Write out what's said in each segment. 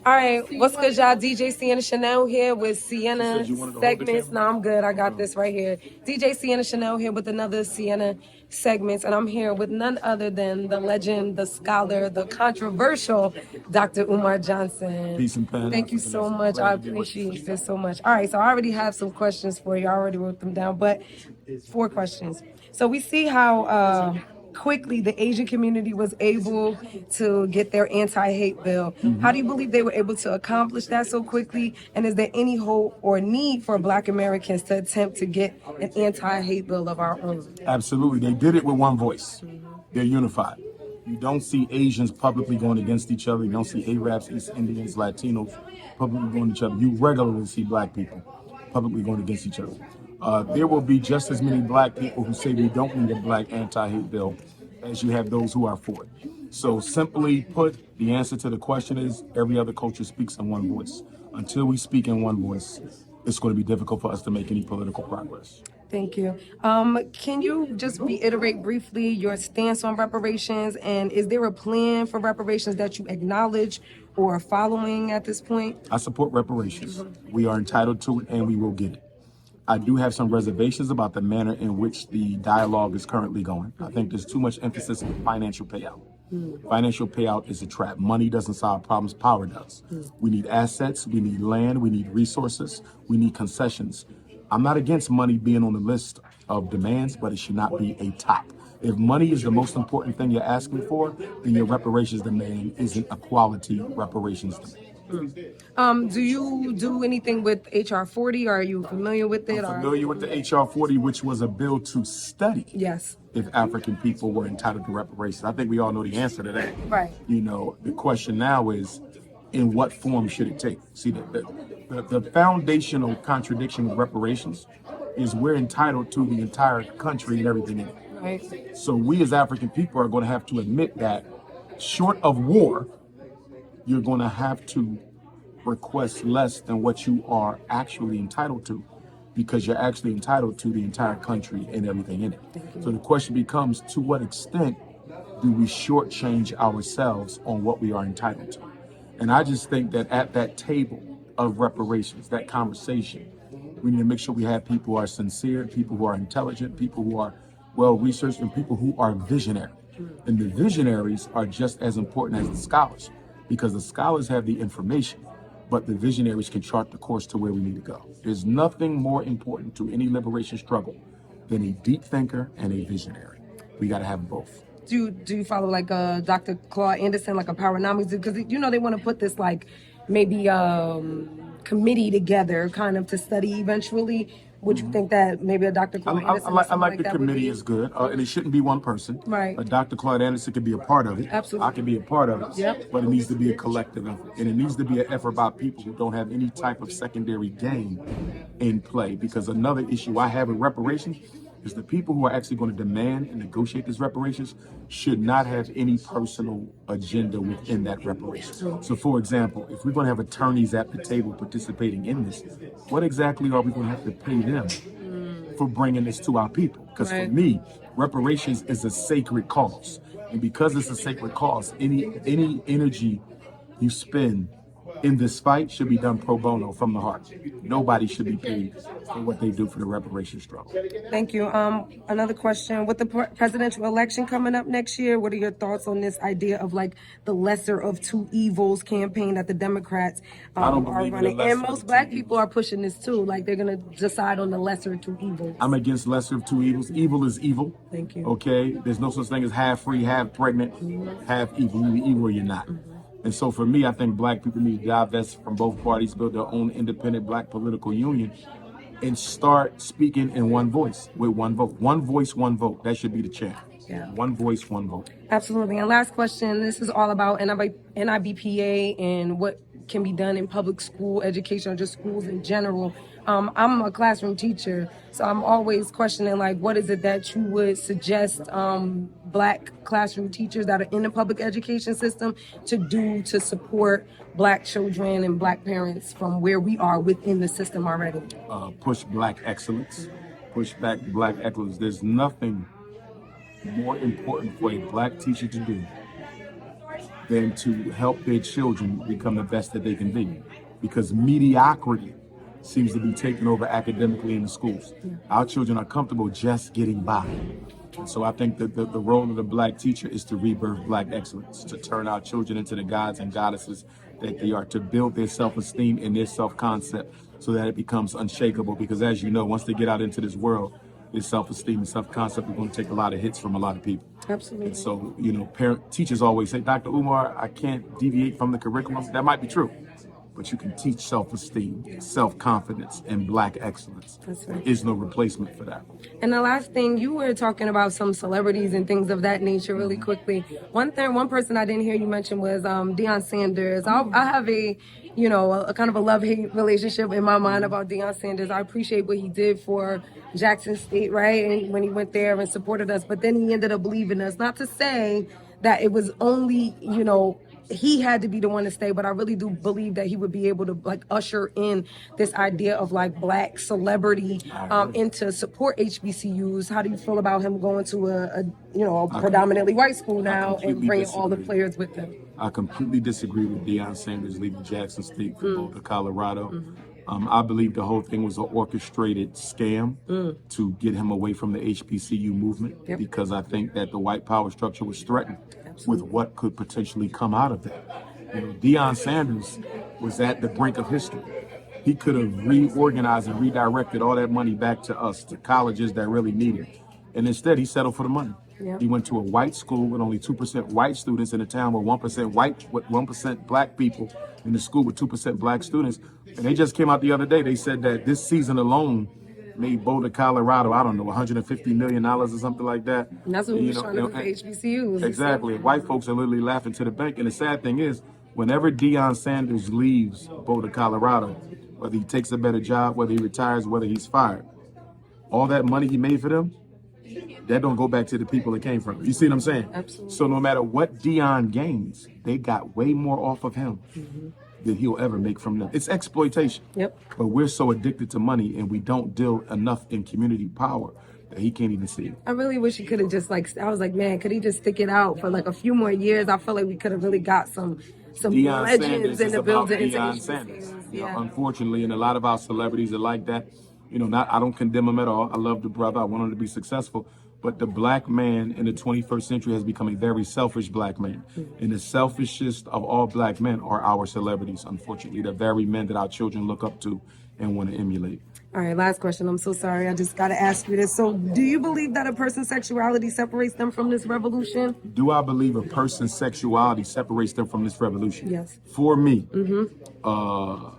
All right, what's good, y'all? DJ Sienna Chanel here with Sienna segments. No, I'm good. I got this right here. DJ Sienna Chanel here with another Sienna segments, and I'm here with none other than the legend, the scholar, the controversial Dr. Umar Johnson. Peace and pen. Thank you so much. I appreciate this so much. All right, so I already have some questions for you. I already wrote them down, but 4 questions. So we see how quickly the Asian community was able to get their anti-hate bill. How do you believe they were able to accomplish that so quickly? And is there any hope or need for Black Americans to attempt to get an anti-hate bill of our own? Absolutely. They did it with one voice. They're unified. You don't see Asians publicly going against each other. You don't see Arabs, East Indians, Latinos publicly going against each other. You regularly see Black people publicly going against each other. There will be just as many Black people who say we don't need a Black anti-hate bill as you have those who are for it. So simply put, the answer to the question is every other culture speaks in one voice. Until we speak in one voice, it's going to be difficult for us to make any political progress. Thank you. Can you just reiterate briefly your stance on reparations, and is there a plan for reparations that you acknowledge or are following at this point? I support reparations. We are entitled to it and we will get it. I do have some reservations about the manner in which the dialogue is currently going. I think there's too much emphasis on financial payout. Financial payout is a trap. Money doesn't solve problems, power does. We need assets, we need land, we need resources, we need concessions. I'm not against money being on the list of demands, but it should not be a top. If money is the most important thing you're asking for, then your reparations demand isn't a quality reparations demand. Do you do anything with HR 40? Are you familiar with it? I'm familiar with the HR 40, which was a bill to study Yes. if African people were entitled to reparations. I think we all know the answer to that. Right. You know, the question now is, in what form should it take? See, the foundational contradiction with reparations is we're entitled to the entire country and everything in it. Right. So we as African people are going to have to admit that short of war, you're going to have to request less than what you are actually entitled to, because you're actually entitled to the entire country and everything in it. So the question becomes, to what extent do we shortchange ourselves on what we are entitled to? And I just think that at that table of reparations, that conversation, we need to make sure we have people who are sincere, people who are intelligent, people who are well-researched, and people who are visionary. And the visionaries are just as important as the scholars, because the scholars have the information, but the visionaries can chart the course to where we need to go. There's nothing more important to any liberation struggle than a deep thinker and a visionary. We got to have both. Do you follow like Dr. Claude Anderson, like a Powernomics? Because they want to put this like maybe committee together kind of to study eventually. Would you think that maybe a Dr. Claude Anderson? I like the committee is good, and it shouldn't be one person. Right. Dr. Claude Anderson could be a part of it. Absolutely. I can be a part of it. Yep. But it needs to be a collective effort, and it needs to be an effort by people who don't have any type of secondary gain in play. Because another issue I have with reparations is the people who are actually going to demand and negotiate these reparations should not have any personal agenda within that reparation. So for example, if we're going to have attorneys at the table participating in this, what exactly are we going to have to pay them for bringing this to our people? Because for me, reparations is a sacred cause. And because it's a sacred cause, any energy you spend in this fight should be done pro bono, from the heart. Nobody should be paid for what they do for the reparation struggle. Thank you. Another question. With the presidential election coming up next year, what are your thoughts on this idea of like the lesser of two evils campaign that the Democrats are running? And most Black people are pushing this too. Like they're going to decide on the lesser of two evils. I'm against lesser of two evils. Evil is evil. Thank you. Okay? There's no such thing as half free, half pregnant, half evil. You're evil or you're not. And so for me, I think Black people need to divest from both parties, build their own independent Black political union, and start speaking in one voice, with one vote. One voice, one vote. That should be the chant. Yeah. One voice, one vote. Absolutely. And last question, this is all about NIBPA and what can be done in public school education or just schools in general. I'm a classroom teacher, so I'm always questioning, like, what is it that you would suggest Black classroom teachers that are in the public education system to do to support Black children and Black parents from where we are within the system already? Push Black excellence. Push back Black excellence. There's nothing more important for a Black teacher to do than to help their children become the best that they can be. Because mediocrity seems to be taking over academically in the schools. Our children are comfortable just getting by. And so I think that the role of the black teacher is to rebirth black excellence, to turn our children into the gods and goddesses that they are, to build their self-esteem and their self-concept so that it becomes unshakable. Because as you know, once they get out into this world, their self-esteem and self-concept are going to take a lot of hits from a lot of people. Absolutely. And so, teachers always say, Dr. Umar, I can't deviate from the curriculum. That might be true. But you can teach self-esteem, self-confidence, and black excellence. That's right. There is no replacement for that. And the last thing, you were talking about some celebrities and things of that nature really quickly. One person I didn't hear you mention was Deion Sanders. I have a kind of a love-hate relationship in my mind about Deion Sanders. I appreciate what he did for Jackson State, right? And when he went there and supported us, but then he ended up leaving us. Not to say that it was only, he had to be the one to stay, but I really do believe that he would be able to like usher in this idea of like black celebrity into support HBCUs. How do you feel about him going to a predominantly white school now and bringing all the players with him? I completely disagree with Deion Sanders leaving Jackson State for Boulder, Colorado. I believe the whole thing was an orchestrated scam to get him away from the HBCU movement because I think that the white power structure was threatened with what could potentially come out of that. Deion Sanders was at the brink of history. He could have reorganized and redirected all that money back to us, to colleges that really need it. And instead, he settled for the money. He went to a white school with only 2% white students in a town with 1% white, with 1% black people in the school with 2% black students. And they just came out the other day. They said that this season alone made Boulder, Colorado, I don't know, $150 million or something like that. And that's what he was trying to do for HBCUs. Exactly. White folks are literally laughing to the bank. And the sad thing is, whenever Deion Sanders leaves Boulder, Colorado, whether he takes a better job, whether he retires, whether he's fired, all that money he made for them, that don't go back to the people it came from. You see what I'm saying? Absolutely. So no matter what Deion gains, they got way more off of him than he'll ever make from them. It's exploitation. But we're so addicted to money and we don't deal enough in community power that he can't even see it. I really wish he could have just I was like, man, could he just stick it out for like a few more years? I feel like we could have really got some Deion legends in the building. Deion Sanders. Unfortunately, and a lot of our celebrities are like that. I don't condemn him at all. I love the brother. I want him to be successful. But the black man in the 21st century has become a very selfish black man. And the selfishest of all black men are our celebrities, unfortunately. The very men that our children look up to and want to emulate. All right, last question. I'm so sorry. I just got to ask you this. So do you believe that a person's sexuality separates them from this revolution? Do I believe a person's sexuality separates them from this revolution? Yes. For me,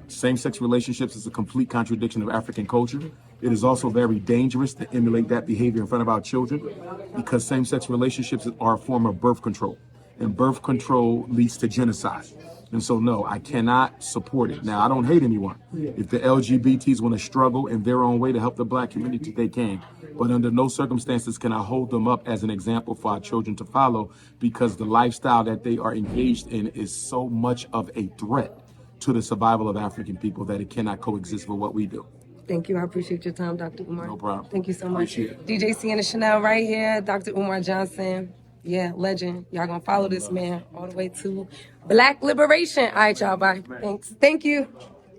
same-sex relationships is a complete contradiction of African culture. It is also very dangerous to emulate that behavior in front of our children because same-sex relationships are a form of birth control. And birth control leads to genocide. And so, no, I cannot support it. Now, I don't hate anyone. If the LGBTs want to struggle in their own way to help the black community, they can. But under no circumstances can I hold them up as an example for our children to follow because the lifestyle that they are engaged in is so much of a threat to the survival of African people that it cannot coexist with what we do. Thank you. I appreciate your time, Dr. Umar. No problem. Thank you so much. Appreciate it. DJ C and the Chanel right here. Dr. Umar Johnson. Yeah, legend. Y'all gonna follow this man all the way to Black Liberation. All right, y'all. Bye. Thanks. Thank you.